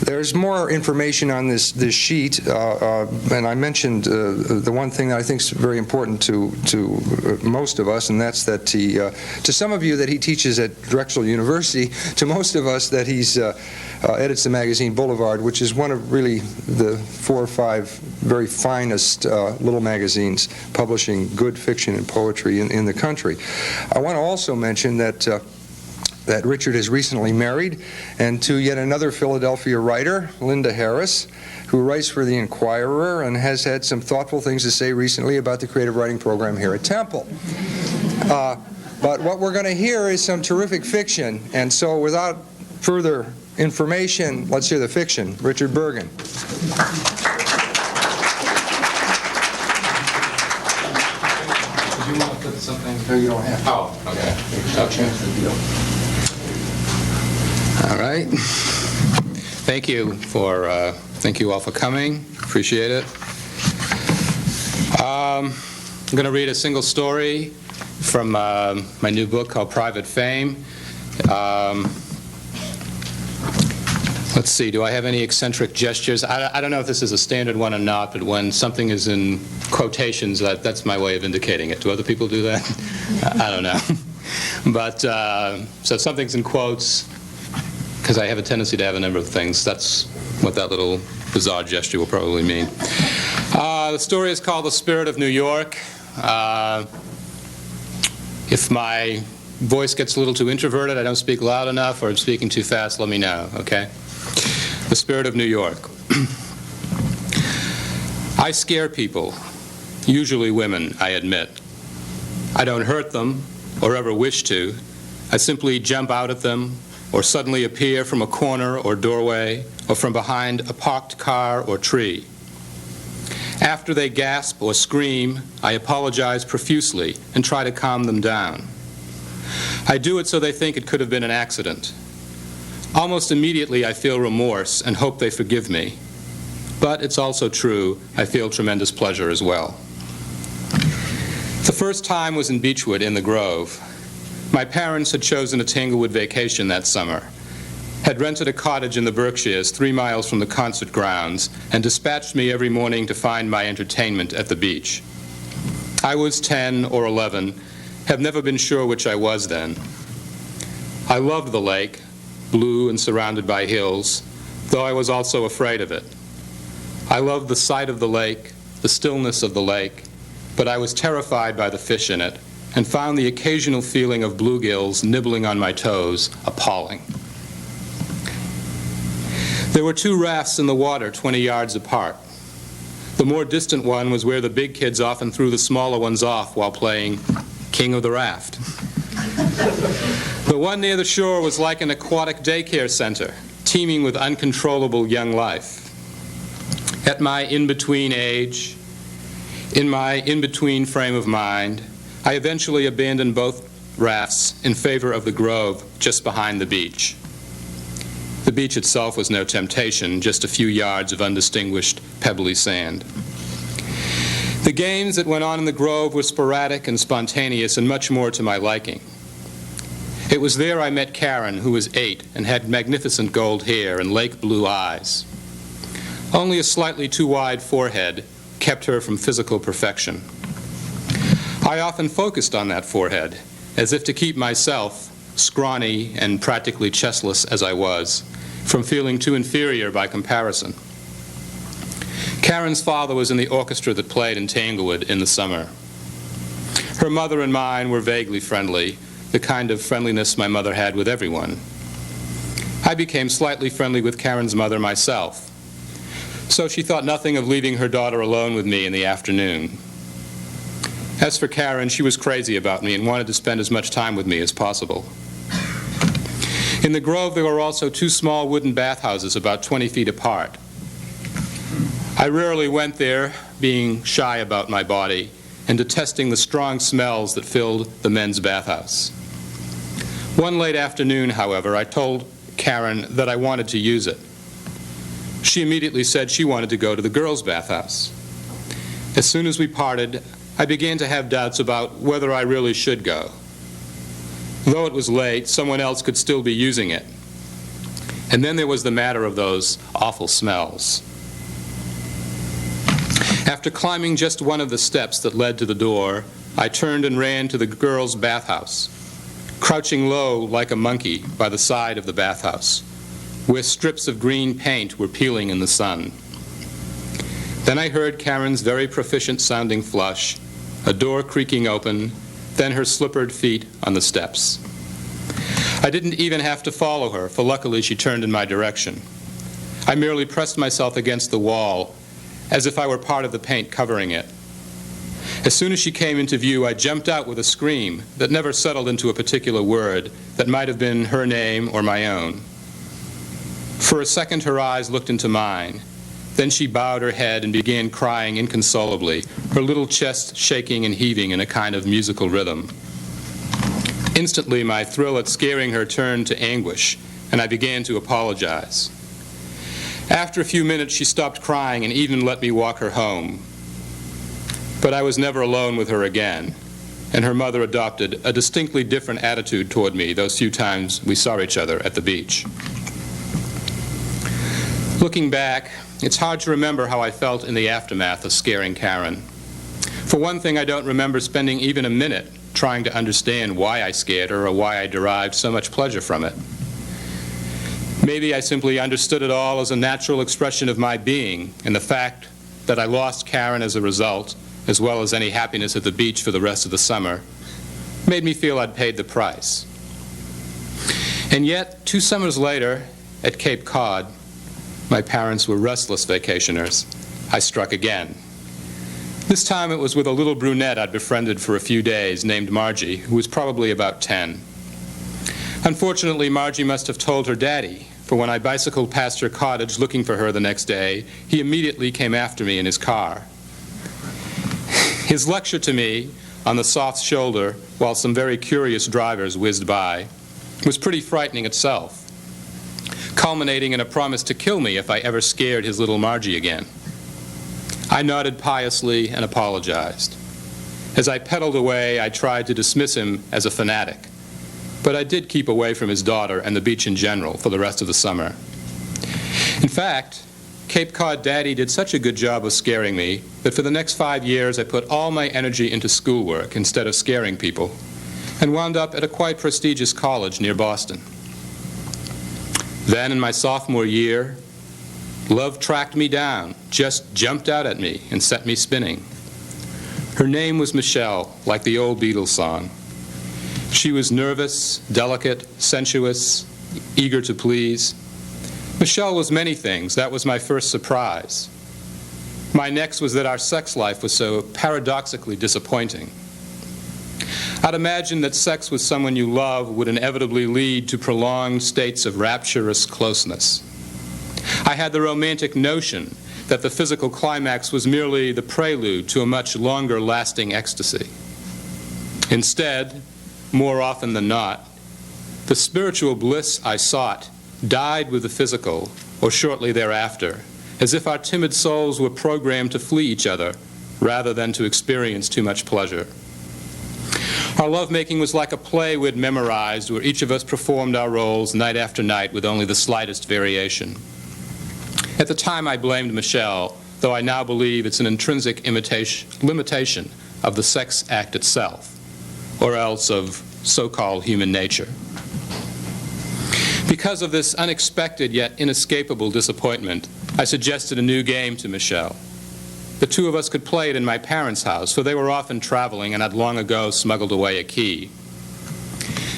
There's more information on this sheet, and I mentioned the one thing that I think is very important to most of us, and that's that to some of you that he teaches at Drexel University, to most of us that he's edits the magazine Boulevard, which is one of really the 4 or 5 very finest little magazines publishing good fiction and poetry in the country. I want to also mention that Richard is recently married, and to yet another Philadelphia writer, Linda Harris, who writes for The Inquirer and has had some thoughtful things to say recently about the creative writing program here at Temple. But what we're going to hear is some terrific fiction, and so without further information, let's hear the fiction. Richard Burgin. Do you want to put something? No, you don't have to. Oh, okay. Okay. All right. Thank you all for coming. Appreciate it. I'm going to read a single story from my new book called Private Fame. Let's see, do I have any eccentric gestures? I don't know if this is a standard one or not, but when something is in quotations, that's my way of indicating it. Do other people do that? I don't know. But, so if something's in quotes, because I have a tendency to have a number of things, that's what that little bizarre gesture will probably mean. The story is called The Spirit of New York. If my voice gets a little too introverted, I don't speak loud enough, or I'm speaking too fast, let me know, okay? The Spirit of New York. I scare people, usually women, I admit. I don't hurt them, or ever wish to. I simply jump out at them, or suddenly appear from a corner or doorway, or from behind a parked car or tree. After they gasp or scream, I apologize profusely and try to calm them down. I do it so they think it could have been an accident. Almost immediately I feel remorse and hope they forgive me. But it's also true, I feel tremendous pleasure as well. The first time was in Beechwood in the Grove. My parents had chosen a Tanglewood vacation that summer, had rented a cottage in the Berkshires 3 miles from the concert grounds, and dispatched me every morning to find my entertainment at the beach. I was 10 or 11, have never been sure which I was then. I loved the lake, blue and surrounded by hills, though I was also afraid of it. I loved the sight of the lake, the stillness of the lake, but I was terrified by the fish in it, and found the occasional feeling of bluegills nibbling on my toes appalling. There were 2 rafts in the water 20 yards apart. The more distant one was where the big kids often threw the smaller ones off while playing King of the Raft. The one near the shore was like an aquatic daycare center, teeming with uncontrollable young life. At my in-between age, in my in-between frame of mind, I eventually abandoned both rafts in favor of the grove just behind the beach. The beach itself was no temptation, just a few yards of undistinguished pebbly sand. The games that went on in the grove were sporadic and spontaneous and much more to my liking. It was there I met Karen, who was 8 and had magnificent gold hair and lake blue eyes. Only a slightly too wide forehead kept her from physical perfection. I often focused on that forehead, as if to keep myself, scrawny and practically chestless as I was, from feeling too inferior by comparison. Karen's father was in the orchestra that played in Tanglewood in the summer. Her mother and mine were vaguely friendly, the kind of friendliness my mother had with everyone. I became slightly friendly with Karen's mother myself, so she thought nothing of leaving her daughter alone with me in the afternoon. As for Karen, she was crazy about me and wanted to spend as much time with me as possible. In the grove, there were also 2 small wooden bathhouses about 20 feet apart. I rarely went there, being shy about my body and detesting the strong smells that filled the men's bathhouse. One late afternoon, however, I told Karen that I wanted to use it. She immediately said she wanted to go to the girls' bathhouse. As soon as we parted, I began to have doubts about whether I really should go. Though it was late, someone else could still be using it. And then there was the matter of those awful smells. After climbing just one of the steps that led to the door, I turned and ran to the girls' bathhouse, crouching low like a monkey by the side of the bathhouse, where strips of green paint were peeling in the sun. Then I heard Karen's very proficient-sounding flush, a door creaking open, then her slippered feet on the steps. I didn't even have to follow her, for luckily she turned in my direction. I merely pressed myself against the wall, as if I were part of the paint covering it. As soon as she came into view, I jumped out with a scream that never settled into a particular word that might have been her name or my own. For a second, her eyes looked into mine. Then she bowed her head and began crying inconsolably, her little chest shaking and heaving in a kind of musical rhythm. Instantly, my thrill at scaring her turned to anguish, and I began to apologize. After a few minutes, she stopped crying and even let me walk her home. But I was never alone with her again, and her mother adopted a distinctly different attitude toward me those few times we saw each other at the beach. Looking back, it's hard to remember how I felt in the aftermath of scaring Karen. For one thing, I don't remember spending even a minute trying to understand why I scared her or why I derived so much pleasure from it. Maybe I simply understood it all as a natural expression of my being, and the fact that I lost Karen as a result, as well as any happiness at the beach for the rest of the summer, made me feel I'd paid the price. And yet, 2 summers later, at Cape Cod, my parents were restless vacationers. I struck again. This time it was with a little brunette I'd befriended for a few days named Margie, who was probably about 10. Unfortunately, Margie must have told her daddy, for when I bicycled past her cottage looking for her the next day, he immediately came after me in his car. His lecture to me on the soft shoulder, while some very curious drivers whizzed by, was pretty frightening itself, culminating in a promise to kill me if I ever scared his little Margie again. I nodded piously and apologized. As I pedaled away, I tried to dismiss him as a fanatic, but I did keep away from his daughter and the beach in general for the rest of the summer. In fact, Cape Cod Daddy did such a good job of scaring me that for the next 5 years I put all my energy into schoolwork instead of scaring people, and wound up at a quite prestigious college near Boston. Then in my sophomore year, love tracked me down, just jumped out at me and set me spinning. Her name was Michelle, like the old Beatles song. She was nervous, delicate, sensuous, eager to please. Michelle was many things. That was my first surprise. My next was that our sex life was so paradoxically disappointing. I'd imagined that sex with someone you love would inevitably lead to prolonged states of rapturous closeness. I had the romantic notion that the physical climax was merely the prelude to a much longer-lasting ecstasy. Instead, more often than not, the spiritual bliss I sought died with the physical, or shortly thereafter, as if our timid souls were programmed to flee each other rather than to experience too much pleasure. Our lovemaking was like a play we'd memorized, where each of us performed our roles night after night with only the slightest variation. At the time, I blamed Michelle, though I now believe it's an intrinsic limitation of the sex act itself, or else of so-called human nature. Because of this unexpected yet inescapable disappointment, I suggested a new game to Michelle. The two of us could play it in my parents' house, for they were often traveling and I'd long ago smuggled away a key.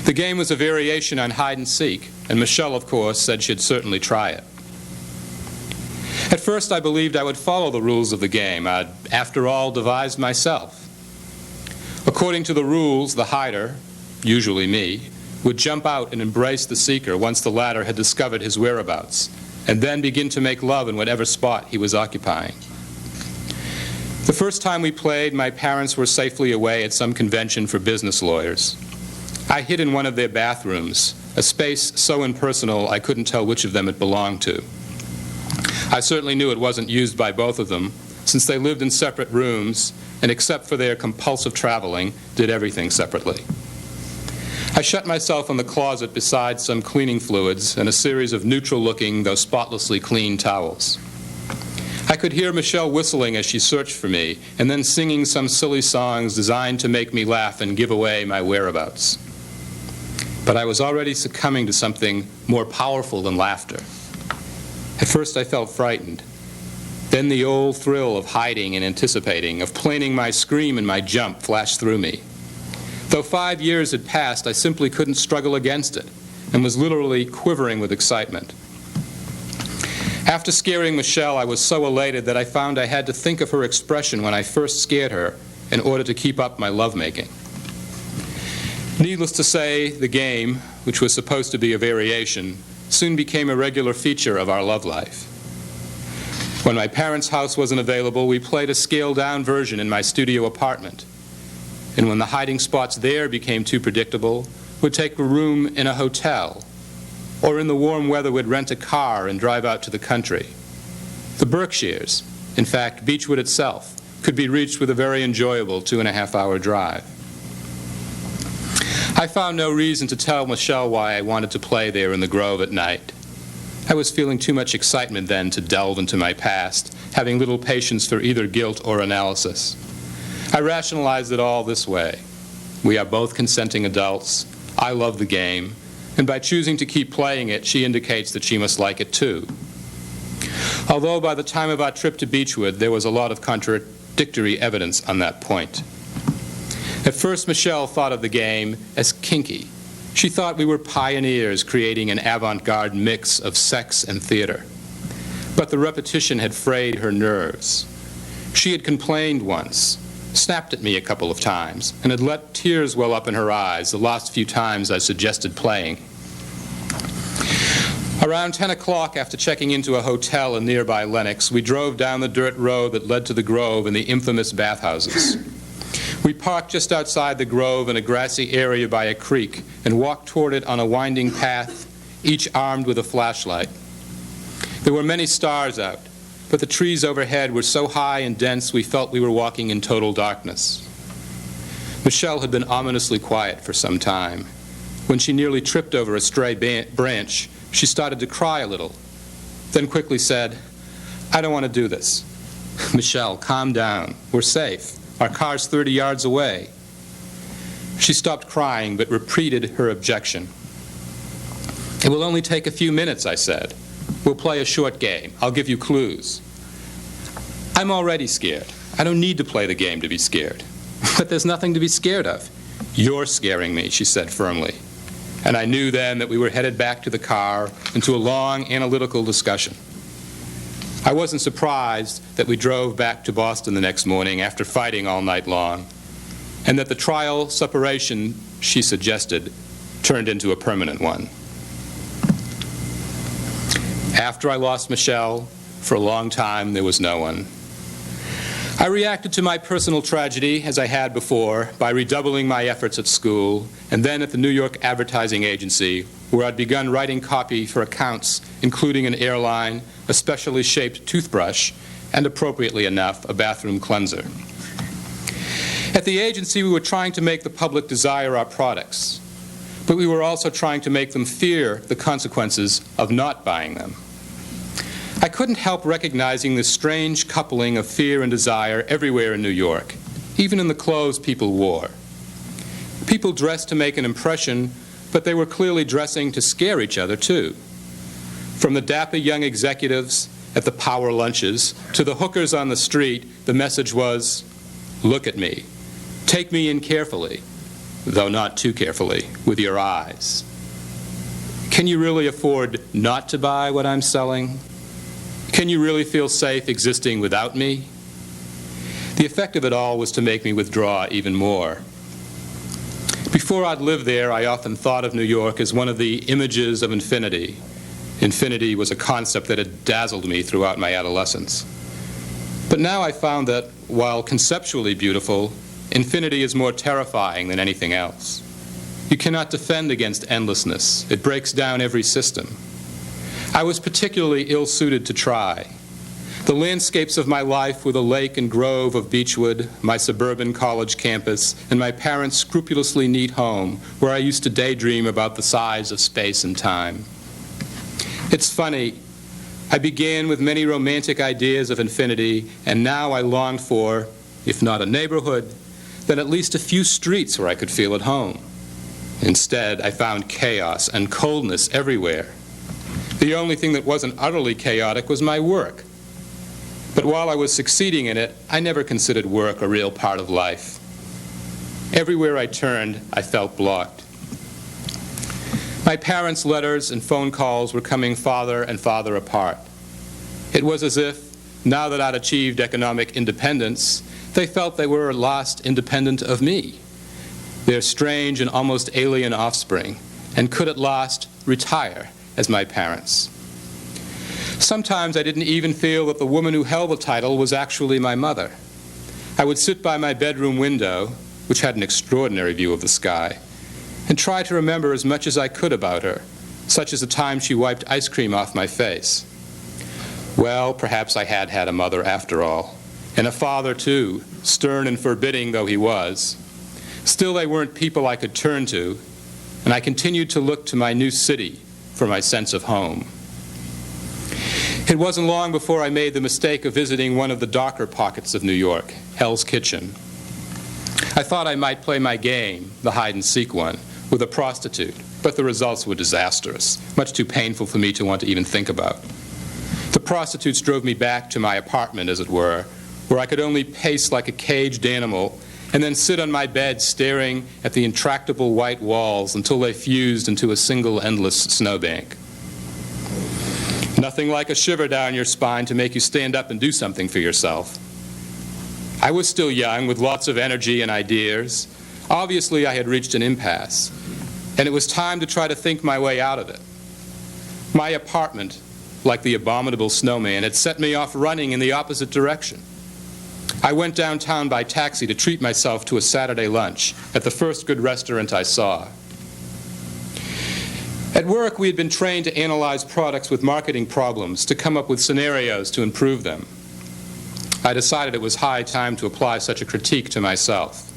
The game was a variation on hide and seek, and Michelle, of course, said she'd certainly try it. At first, I believed I would follow the rules of the game. I'd, after all, devised myself. According to the rules, the hider, usually me, would jump out and embrace the seeker once the latter had discovered his whereabouts, and then begin to make love in whatever spot he was occupying. The first time we played, my parents were safely away at some convention for business lawyers. I hid in one of their bathrooms, a space so impersonal I couldn't tell which of them it belonged to. I certainly knew it wasn't used by both of them, since they lived in separate rooms and, except for their compulsive traveling, did everything separately. I shut myself in the closet beside some cleaning fluids and a series of neutral-looking, though spotlessly clean towels. I could hear Michelle whistling as she searched for me, and then singing some silly songs designed to make me laugh and give away my whereabouts. But I was already succumbing to something more powerful than laughter. At first I felt frightened. Then the old thrill of hiding and anticipating, of planning my scream and my jump flashed through me. Though 5 years had passed, I simply couldn't struggle against it, and was literally quivering with excitement. After scaring Michelle, I was so elated that I found I had to think of her expression when I first scared her in order to keep up my lovemaking. Needless to say, the game, which was supposed to be a variation, soon became a regular feature of our love life. When my parents' house wasn't available, we played a scaled-down version in my studio apartment. And when the hiding spots there became too predictable, we'd take a room in a hotel, or in the warm weather would rent a car and drive out to the country. The Berkshires, in fact, Beechwood itself, could be reached with a very enjoyable 2.5-hour drive. I found no reason to tell Michelle why I wanted to play there in the Grove at night. I was feeling too much excitement then to delve into my past, having little patience for either guilt or analysis. I rationalized it all this way. We are both consenting adults. I love the game. And by choosing to keep playing it, she indicates that she must like it too. Although by the time of our trip to Beechwood, there was a lot of contradictory evidence on that point. At first, Michelle thought of the game as kinky. She thought we were pioneers creating an avant-garde mix of sex and theater. But the repetition had frayed her nerves. She had complained once, snapped at me a couple of times, and had let tears well up in her eyes the last few times I suggested playing. Around 10 o'clock, after checking into a hotel in nearby Lenox, we drove down the dirt road that led to the Grove and the infamous bathhouses. We parked just outside the Grove in a grassy area by a creek and walked toward it on a winding path, each armed with a flashlight. There were many stars out, but the trees overhead were so high and dense we felt we were walking in total darkness. Michelle had been ominously quiet for some time. When she nearly tripped over a stray branch, she started to cry a little, then quickly said, "I don't want to do this." "Michelle, calm down. We're safe. Our car's 30 yards away." She stopped crying, but repeated her objection. "It will only take a few minutes," I said. "We'll play a short game. I'll give you clues." "I'm already scared. I don't need to play the game to be scared." "But there's nothing to be scared of." "You're scaring me," she said firmly. And I knew then that we were headed back to the car into a long analytical discussion. I wasn't surprised that we drove back to Boston the next morning after fighting all night long, and that the trial separation she suggested turned into a permanent one. After I lost Michelle, for a long time there was no one. I reacted to my personal tragedy, as I had before, by redoubling my efforts at school, and then at the New York Advertising Agency, where I'd begun writing copy for accounts, including an airline, a specially shaped toothbrush, and, appropriately enough, a bathroom cleanser. At the agency, we were trying to make the public desire our products, but we were also trying to make them fear the consequences of not buying them. I couldn't help recognizing this strange coupling of fear and desire everywhere in New York, even in the clothes people wore. People dressed to make an impression, but they were clearly dressing to scare each other, too. From the dapper young executives at the power lunches to the hookers on the street, the message was, "Look at me. Take me in carefully, though not too carefully, with your eyes. Can you really afford not to buy what I'm selling? Can you really feel safe existing without me?" The effect of it all was to make me withdraw even more. Before I'd lived there, I often thought of New York as one of the images of infinity. Infinity was a concept that had dazzled me throughout my adolescence. But now I found that, while conceptually beautiful, infinity is more terrifying than anything else. You cannot defend against endlessness. It breaks down every system. I was particularly ill-suited to try. The landscapes of my life were the lake and grove of Beechwood, my suburban college campus, and my parents' scrupulously neat home, where I used to daydream about the size of space and time. It's funny, I began with many romantic ideas of infinity, and now I longed for, if not a neighborhood, then at least a few streets where I could feel at home. Instead, I found chaos and coldness everywhere. The only thing that wasn't utterly chaotic was my work. But while I was succeeding in it, I never considered work a real part of life. Everywhere I turned, I felt blocked. My parents' letters and phone calls were coming farther and farther apart. It was as if, now that I'd achieved economic independence, they felt they were at last independent of me, their strange and almost alien offspring, and could at last retire as my parents. Sometimes I didn't even feel that the woman who held the title was actually my mother. I would sit by my bedroom window, which had an extraordinary view of the sky, and try to remember as much as I could about her, such as the time she wiped ice cream off my face. Well, perhaps I had had a mother after all, and a father too, stern and forbidding though he was. Still, they weren't people I could turn to, and I continued to look to my new city for my sense of home. It wasn't long before I made the mistake of visiting one of the darker pockets of New York, Hell's Kitchen. I thought I might play my game, the hide-and-seek one, with a prostitute, but the results were disastrous, much too painful for me to want to even think about. The prostitutes drove me back to my apartment, as it were, where I could only pace like a caged animal and then sit on my bed staring at the intractable white walls until they fused into a single endless snowbank. Nothing like a shiver down your spine to make you stand up and do something for yourself. I was still young, with lots of energy and ideas. Obviously, I had reached an impasse, and it was time to try to think my way out of it. My apartment, like the abominable snowman, had set me off running in the opposite direction. I went downtown by taxi to treat myself to a Saturday lunch at the first good restaurant I saw. At work, we had been trained to analyze products with marketing problems, to come up with scenarios to improve them. I decided it was high time to apply such a critique to myself.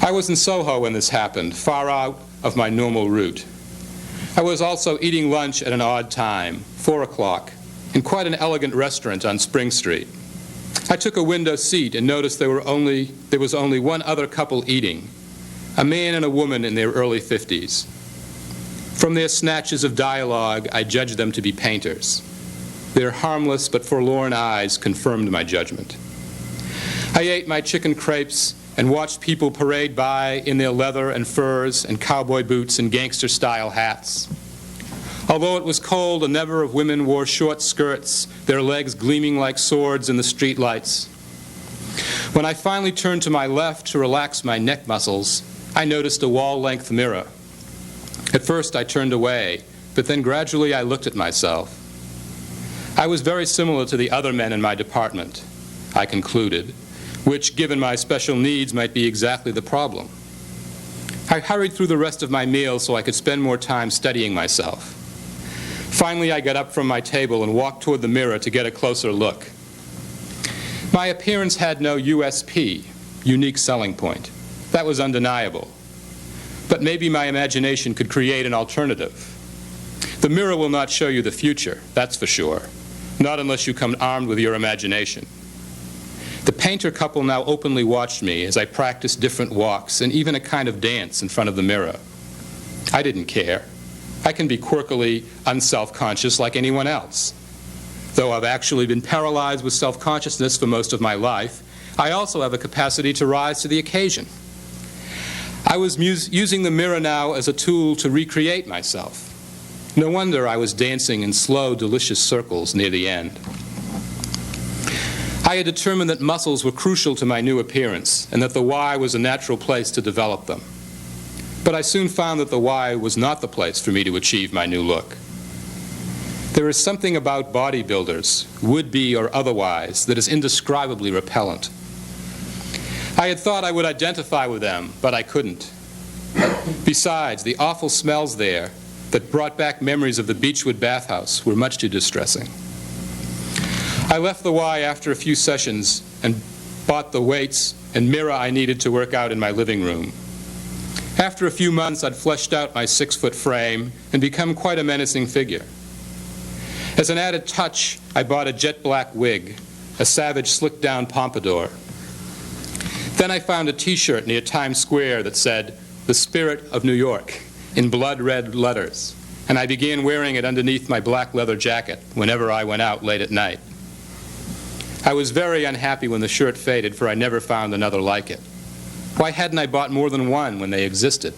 I was in Soho when this happened, far out of my normal route. I was also eating lunch at an odd time, 4 o'clock, in quite an elegant restaurant on Spring Street. I took a window seat and noticed there was only one other couple eating, a man and a woman in their early 50s. From their snatches of dialogue, I judged them to be painters. Their harmless but forlorn eyes confirmed my judgment. I ate my chicken crepes and watched people parade by in their leather and furs and cowboy boots and gangster-style hats. Although it was cold, a number of women wore short skirts, their legs gleaming like swords in the streetlights. When I finally turned to my left to relax my neck muscles, I noticed a wall-length mirror. At first I turned away, but then gradually I looked at myself. I was very similar to the other men in my department, I concluded, which, given my special needs, might be exactly the problem. I hurried through the rest of my meal so I could spend more time studying myself. Finally, I got up from my table and walked toward the mirror to get a closer look. My appearance had no USP, unique selling point. That was undeniable. But maybe my imagination could create an alternative. The mirror will not show you the future, that's for sure, not unless you come armed with your imagination. The painter couple now openly watched me as I practiced different walks and even a kind of dance in front of the mirror. I didn't care. I can be quirkily unself-conscious like anyone else. Though I've actually been paralyzed with self-consciousness for most of my life, I also have a capacity to rise to the occasion. I was using the mirror now as a tool to recreate myself. No wonder I was dancing in slow, delicious circles near the end. I had determined that muscles were crucial to my new appearance and that the Y was a natural place to develop them. But I soon found that the Y was not the place for me to achieve my new look. There is something about bodybuilders, would-be or otherwise, that is indescribably repellent. I had thought I would identify with them, but I couldn't. Besides, the awful smells there that brought back memories of the Beechwood bathhouse were much too distressing. I left the Y after a few sessions and bought the weights and mirror I needed to work out in my living room. After a few months, I'd fleshed out my 6-foot frame and become quite a menacing figure. As an added touch, I bought a jet black wig, a savage slicked-down pompadour. Then I found a T-shirt near Times Square that said, "The Spirit of New York," in blood-red letters, and I began wearing it underneath my black leather jacket whenever I went out late at night. I was very unhappy when the shirt faded, for I never found another like it. Why hadn't I bought more than one when they existed?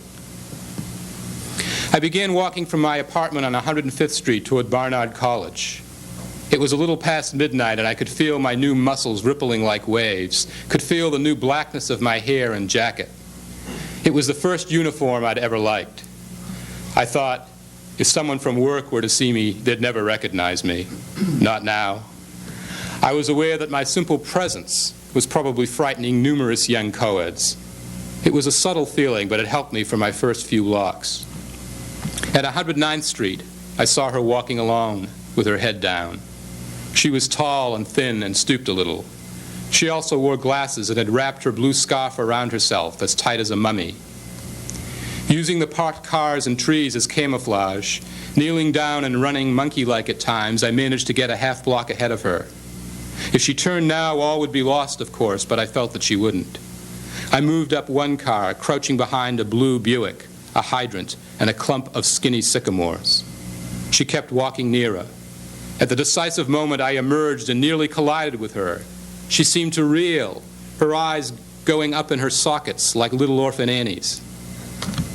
I began walking from my apartment on 105th Street toward Barnard College. It was a little past midnight, and I could feel my new muscles rippling like waves, could feel the new blackness of my hair and jacket. It was the first uniform I'd ever liked. I thought, if someone from work were to see me, they'd never recognize me. Not now. I was aware that my simple presence was probably frightening numerous young co-eds. It was a subtle feeling, but it helped me for my first few blocks. At 109th Street, I saw her walking alone with her head down. She was tall and thin and stooped a little. She also wore glasses and had wrapped her blue scarf around herself as tight as a mummy. Using the parked cars and trees as camouflage, kneeling down and running monkey-like at times, I managed to get a half block ahead of her. If she turned now, all would be lost, of course, but I felt that she wouldn't. I moved up one car, crouching behind a blue Buick, a hydrant, and a clump of skinny sycamores. She kept walking nearer. At the decisive moment, I emerged and nearly collided with her. She seemed to reel, her eyes going up in her sockets like little orphan Annie's.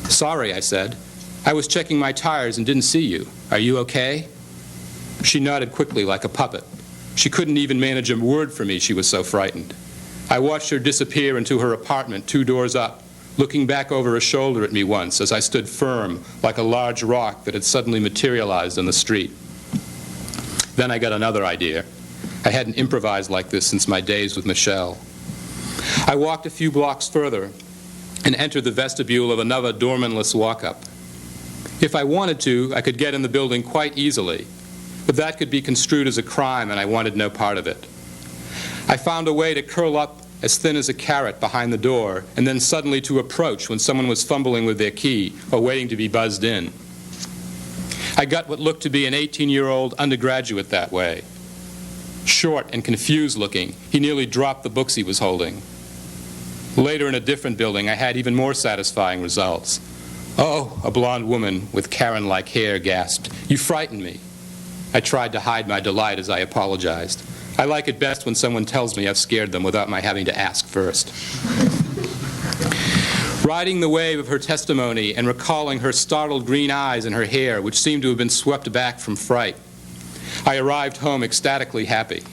"Sorry," I said. "I was checking my tires and didn't see you. Are you okay?" She nodded quickly like a puppet. She couldn't even manage a word for me, she was so frightened. I watched her disappear into her apartment 2 doors up, looking back over her shoulder at me once as I stood firm like a large rock that had suddenly materialized on the street. Then I got another idea. I hadn't improvised like this since my days with Michelle. I walked a few blocks further and entered the vestibule of another doormanless walk-up. If I wanted to, I could get in the building quite easily, but that could be construed as a crime, and I wanted no part of it. I found a way to curl up as thin as a carrot behind the door, and then suddenly to approach when someone was fumbling with their key or waiting to be buzzed in. I got what looked to be an 18-year-old undergraduate that way. Short and confused looking, he nearly dropped the books he was holding. Later in a different building, I had even more satisfying results. "Oh," a blonde woman with Karen-like hair gasped, "you frightened me." I tried to hide my delight as I apologized. I like it best when someone tells me I've scared them without my having to ask first. Riding the wave of her testimony and recalling her startled green eyes and her hair, which seemed to have been swept back from fright, I arrived home ecstatically happy.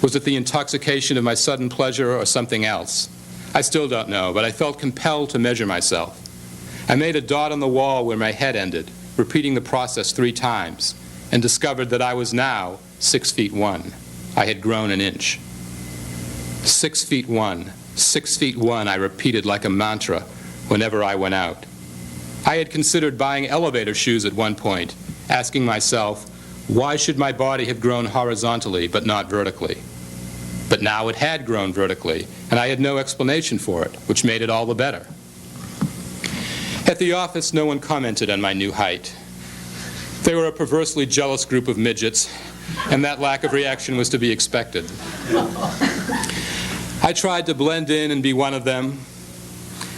Was it the intoxication of my sudden pleasure or something else? I still don't know, but I felt compelled to measure myself. I made a dot on the wall where my head ended, repeating the process 3 times, and discovered that I was now 6'1". I had grown an inch. 6'1", 6'1", I repeated like a mantra whenever I went out. I had considered buying elevator shoes at one point, asking myself, why should my body have grown horizontally but not vertically? But now it had grown vertically, and I had no explanation for it, which made it all the better. At the office, no one commented on my new height. They were a perversely jealous group of midgets, and that lack of reaction was to be expected. I tried to blend in and be one of them.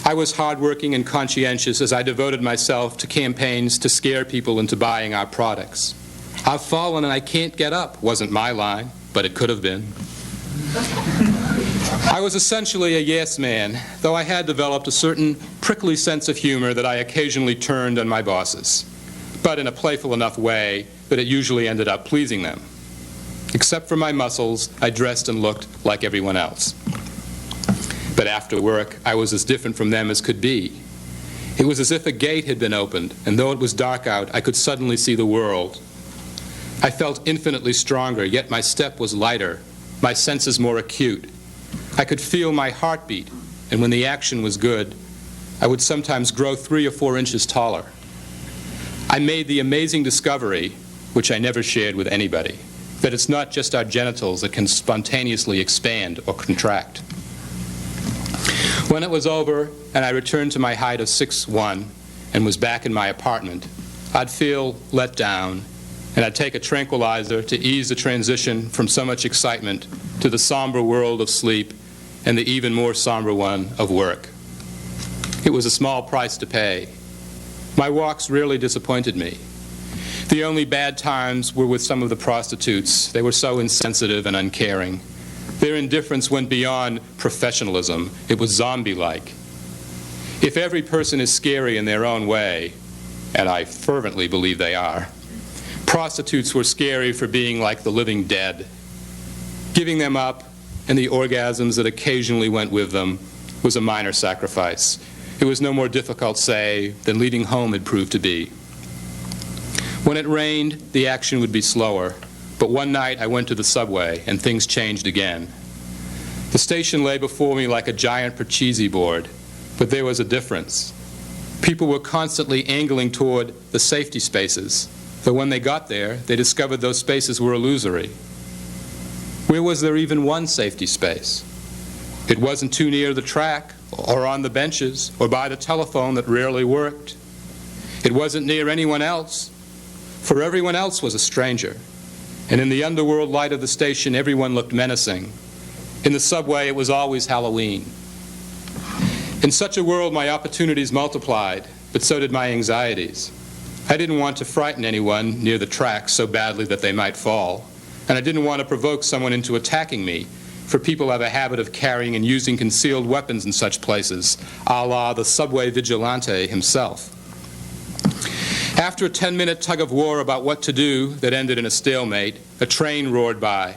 I was hardworking and conscientious as I devoted myself to campaigns to scare people into buying our products. "I've fallen and I can't get up" wasn't my line, but it could have been. I was essentially a yes man, though I had developed a certain prickly sense of humor that I occasionally turned on my bosses, but in a playful enough way that it usually ended up pleasing them. Except for my muscles, I dressed and looked like everyone else. But after work, I was as different from them as could be. It was as if a gate had been opened, and though it was dark out, I could suddenly see the world. I felt infinitely stronger, yet my step was lighter, my senses more acute. I could feel my heartbeat, and when the action was good, I would sometimes grow 3 or 4 inches taller. I made the amazing discovery, which I never shared with anybody, that it's not just our genitals that can spontaneously expand or contract. When it was over and I returned to my height of 6'1" and was back in my apartment, I'd feel let down, and I'd take a tranquilizer to ease the transition from so much excitement to the somber world of sleep and the even more somber one of work. It was a small price to pay. My walks rarely disappointed me. The only bad times were with some of the prostitutes. They were so insensitive and uncaring. Their indifference went beyond professionalism. It was zombie-like. If every person is scary in their own way, and I fervently believe they are, prostitutes were scary for being like the living dead. Giving them up and the orgasms that occasionally went with them was a minor sacrifice. It was no more difficult, say, than leaving home had proved to be. When it rained, the action would be slower, but one night I went to the subway and things changed again. The station lay before me like a giant Pachisi board, but there was a difference. People were constantly angling toward the safety spaces, though when they got there, they discovered those spaces were illusory. Where was there even one safety space? It wasn't too near the track, or on the benches, or by the telephone that rarely worked. It wasn't near anyone else, for everyone else was a stranger. And in the underworld light of the station, everyone looked menacing. In the subway, it was always Halloween. In such a world, my opportunities multiplied, but so did my anxieties. I didn't want to frighten anyone near the tracks so badly that they might fall, and I didn't want to provoke someone into attacking me, for people have a habit of carrying and using concealed weapons in such places, a la the subway vigilante himself. After a 10-minute tug-of-war about what to do that ended in a stalemate, a train roared by.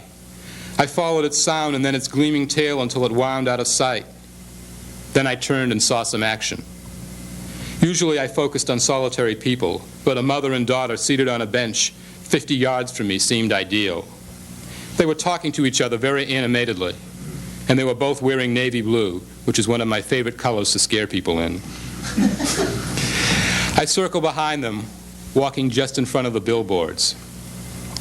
I followed its sound and then its gleaming tail until it wound out of sight. Then I turned and saw some action. Usually I focused on solitary people, but a mother and daughter seated on a bench 50 yards from me seemed ideal. They were talking to each other very animatedly, and they were both wearing navy blue, which is one of my favorite colors to scare people in. I circled behind them, walking just in front of the billboards.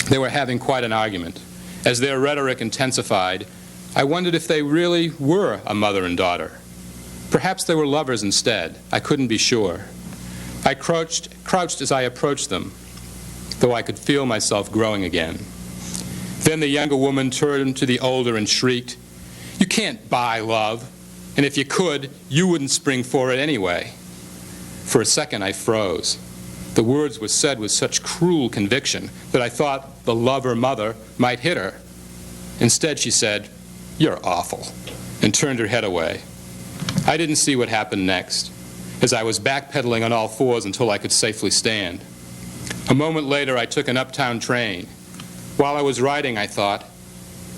They were having quite an argument. As their rhetoric intensified, I wondered if they really were a mother and daughter. Perhaps they were lovers instead. I couldn't be sure. I crouched as I approached them, though I could feel myself growing again. Then the younger woman turned to the older and shrieked, "You can't buy love, and if you could, you wouldn't spring for it anyway." For a second I froze. The words were said with such cruel conviction that I thought the lover mother might hit her. Instead she said, "You're awful," and turned her head away. I didn't see what happened next, as I was backpedaling on all fours until I could safely stand. A moment later I took an uptown train. While I was riding, I thought,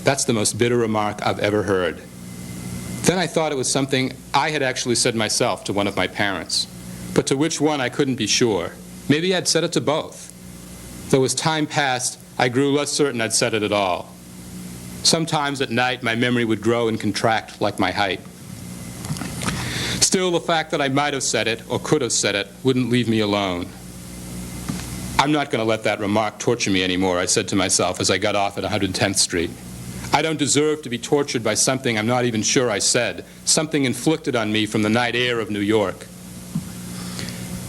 that's the most bitter remark I've ever heard. Then I thought it was something I had actually said myself to one of my parents, but to which one I couldn't be sure. Maybe I'd said it to both. Though as time passed, I grew less certain I'd said it at all. Sometimes at night my memory would grow and contract like my height. Still, the fact that I might have said it or could have said it wouldn't leave me alone. I'm not going to let that remark torture me anymore, I said to myself as I got off at 110th Street. I don't deserve to be tortured by something I'm not even sure I said, something inflicted on me from the night air of New York.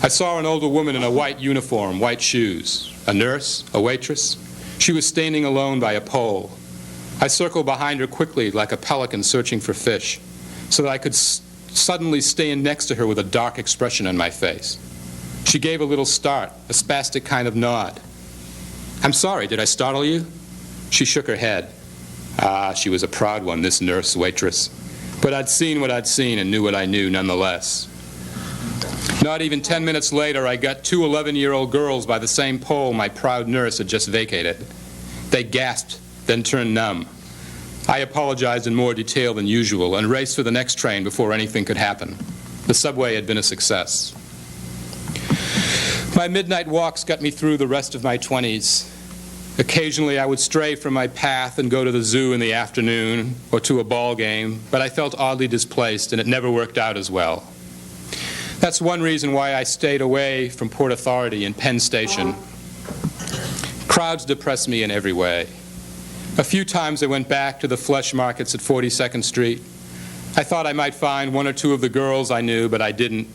I saw an older woman in a white uniform, white shoes, a nurse, a waitress. She was standing alone by a pole. I circled behind her quickly like a pelican searching for fish, so that I could suddenly stand next to her with a dark expression on my face. She gave a little start, a spastic kind of nod. "I'm sorry, did I startle you?" She shook her head. She was a proud one, this nurse waitress. But I'd seen what I'd seen and knew what I knew nonetheless. Not even 10 minutes later, I got two 11-year-old girls by the same pole my proud nurse had just vacated. They gasped, then turned numb. I apologized in more detail than usual and raced for the next train before anything could happen. The subway had been a success. My midnight walks got me through the rest of my 20s. Occasionally I would stray from my path and go to the zoo in the afternoon or to a ball game, but I felt oddly displaced and it never worked out as well. That's one reason why I stayed away from Port Authority and Penn Station. Crowds depress me in every way. A few times I went back to the flesh markets at 42nd Street. I thought I might find one or two of the girls I knew, but I didn't.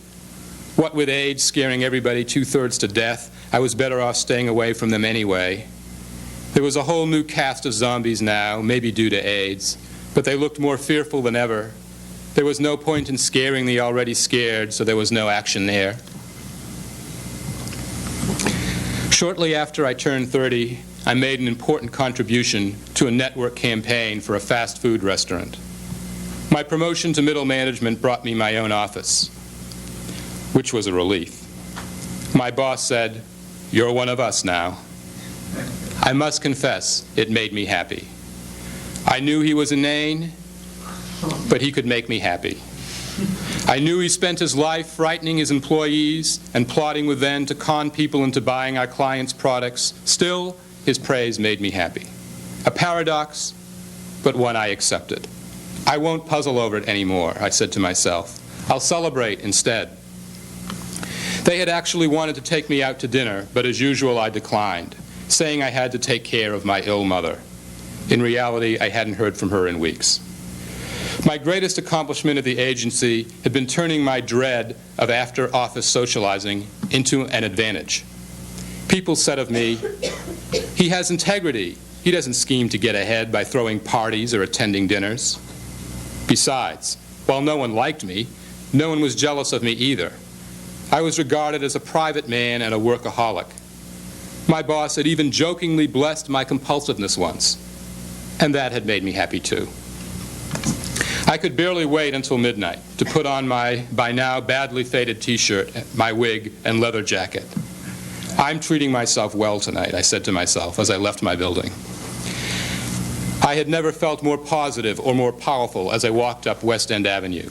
What with AIDS scaring everybody two-thirds to death, I was better off staying away from them anyway. There was a whole new cast of zombies now, maybe due to AIDS, but they looked more fearful than ever. There was no point in scaring the already scared, so there was no action there. Shortly after I turned 30, I made an important contribution to a network campaign for a fast food restaurant. My promotion to middle management brought me my own office, which was a relief. My boss said, "You're one of us now." I must confess, it made me happy. I knew he was inane, but he could make me happy. I knew he spent his life frightening his employees and plotting with them to con people into buying our clients' products. Still, his praise made me happy. A paradox, but one I accepted. I won't puzzle over it anymore, I said to myself. I'll celebrate instead. They had actually wanted to take me out to dinner, but as usual I declined, saying I had to take care of my ill mother. In reality, I hadn't heard from her in weeks. My greatest accomplishment at the agency had been turning my dread of after-office socializing into an advantage. People said of me, "He has integrity. He doesn't scheme to get ahead by throwing parties or attending dinners." Besides, while no one liked me, no one was jealous of me either. I was regarded as a private man and a workaholic. My boss had even jokingly blessed my compulsiveness once, and that had made me happy too. I could barely wait until midnight to put on my, by now, badly faded t-shirt, my wig, and leather jacket. I'm treating myself well tonight, I said to myself as I left my building. I had never felt more positive or more powerful as I walked up West End Avenue.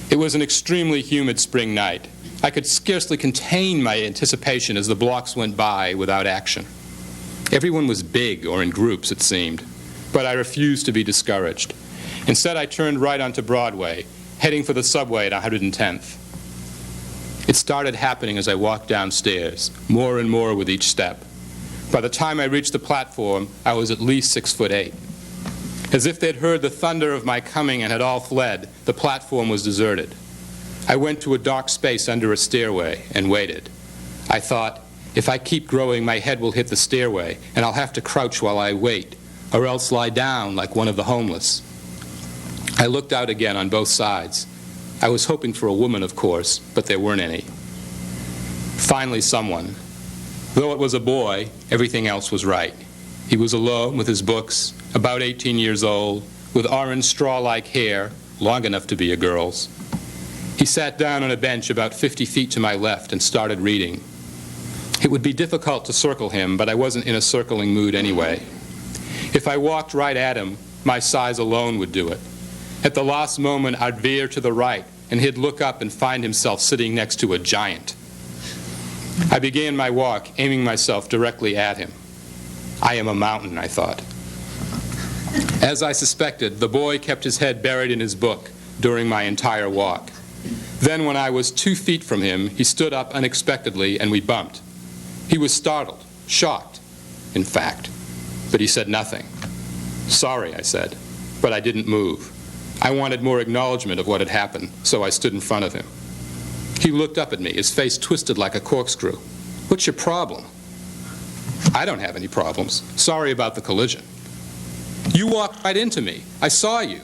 It was an extremely humid spring night. I could scarcely contain my anticipation as the blocks went by without action. Everyone was big or in groups, it seemed, but I refused to be discouraged. Instead, I turned right onto Broadway, heading for the subway at 110th. It started happening as I walked downstairs, more and more with each step. By the time I reached the platform, I was at least 6'8". As if they'd heard the thunder of my coming and had all fled, the platform was deserted. I went to a dark space under a stairway and waited. I thought, if I keep growing, my head will hit the stairway, and I'll have to crouch while I wait, or else lie down like one of the homeless. I looked out again on both sides. I was hoping for a woman, of course, but there weren't any. Finally, someone. Though it was a boy, everything else was right. He was alone with his books, about 18 years old, with orange straw-like hair, long enough to be a girl's. He sat down on a bench about 50 feet to my left and started reading. It would be difficult to circle him, but I wasn't in a circling mood anyway. If I walked right at him, my size alone would do it. At the last moment, I'd veer to the right, and he'd look up and find himself sitting next to a giant. I began my walk, aiming myself directly at him. I am a mountain, I thought. As I suspected, the boy kept his head buried in his book during my entire walk. Then, when I was 2 feet from him, he stood up unexpectedly, and we bumped. He was startled, shocked, in fact, but he said nothing. "Sorry," I said, but I didn't move. I wanted more acknowledgement of what had happened, so I stood in front of him. He looked up at me, his face twisted like a corkscrew. "What's your problem?" "I don't have any problems. Sorry about the collision." "You walked right into me. I saw you."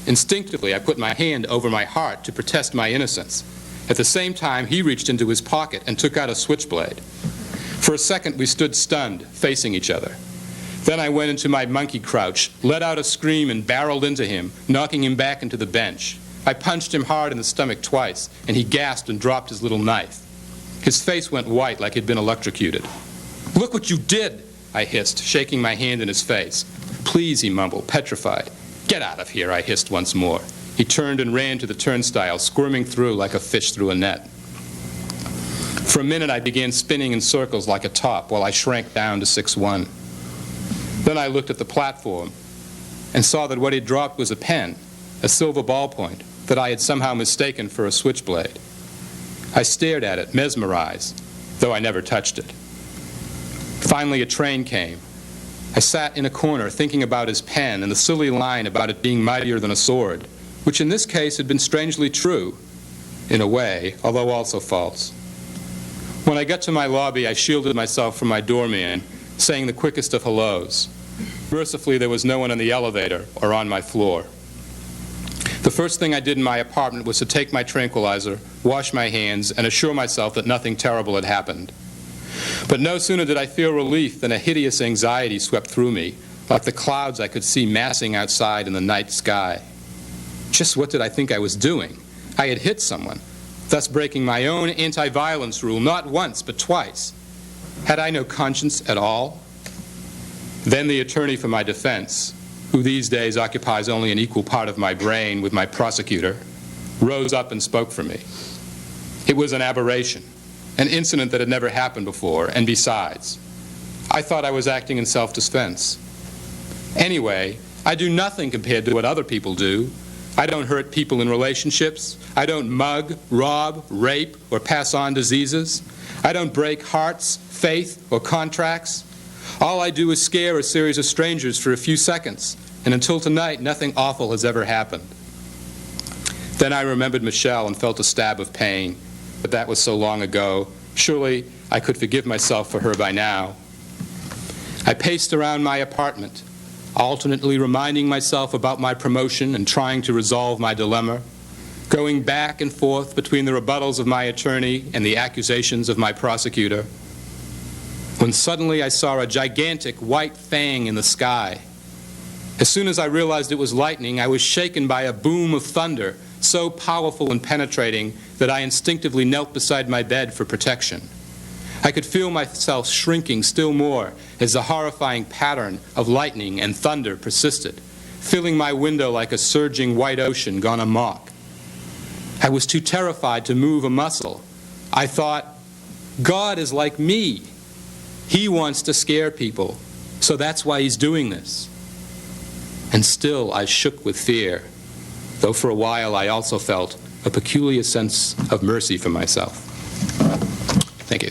Instinctively, I put my hand over my heart to protest my innocence. At the same time, he reached into his pocket and took out a switchblade. For a second, we stood stunned, facing each other. Then I went into my monkey crouch, let out a scream, and barreled into him, knocking him back into the bench. I punched him hard in the stomach twice, and he gasped and dropped his little knife. His face went white like he'd been electrocuted. "Look what you did," I hissed, shaking my hand in his face. "Please," he mumbled, petrified. "Get out of here," I hissed once more. He turned and ran to the turnstile, squirming through like a fish through a net. For a minute I began spinning in circles like a top while I shrank down to 6'1". Then I looked at the platform and saw that what he'd dropped was a pen, a silver ballpoint, that I had somehow mistaken for a switchblade. I stared at it, mesmerized, though I never touched it. Finally a train came. I sat in a corner thinking about his pen and the silly line about it being mightier than a sword, which in this case had been strangely true, in a way, although also false. When I got to my lobby, I shielded myself from my doorman, saying the quickest of hellos. Mercifully, there was no one in the elevator or on my floor. The first thing I did in my apartment was to take my tranquilizer, wash my hands, and assure myself that nothing terrible had happened. But no sooner did I feel relief than a hideous anxiety swept through me, like the clouds I could see massing outside in the night sky. Just what did I think I was doing? I had hit someone, thus breaking my own anti-violence rule not once but twice. Had I no conscience at all? Then the attorney for my defense, who these days occupies only an equal part of my brain with my prosecutor, rose up and spoke for me. It was an aberration, an incident that had never happened before, and besides, I thought I was acting in self-defense. Anyway, I do nothing compared to what other people do. I don't hurt people in relationships. I don't mug, rob, rape, or pass on diseases. I don't break hearts, faith, or contracts. All I do is scare a series of strangers for a few seconds, and until tonight, nothing awful has ever happened. Then I remembered Michelle and felt a stab of pain, but that was so long ago. Surely I could forgive myself for her by now. I paced around my apartment, alternately reminding myself about my promotion and trying to resolve my dilemma, going back and forth between the rebuttals of my attorney and the accusations of my prosecutor, when suddenly I saw a gigantic white fang in the sky. As soon as I realized it was lightning, I was shaken by a boom of thunder, so powerful and penetrating that I instinctively knelt beside my bed for protection. I could feel myself shrinking still more as the horrifying pattern of lightning and thunder persisted, filling my window like a surging white ocean gone amok. I was too terrified to move a muscle. I thought, God is like me. He wants to scare people, so that's why he's doing this. And still I shook with fear, though for a while I also felt a peculiar sense of mercy for myself. Thank you.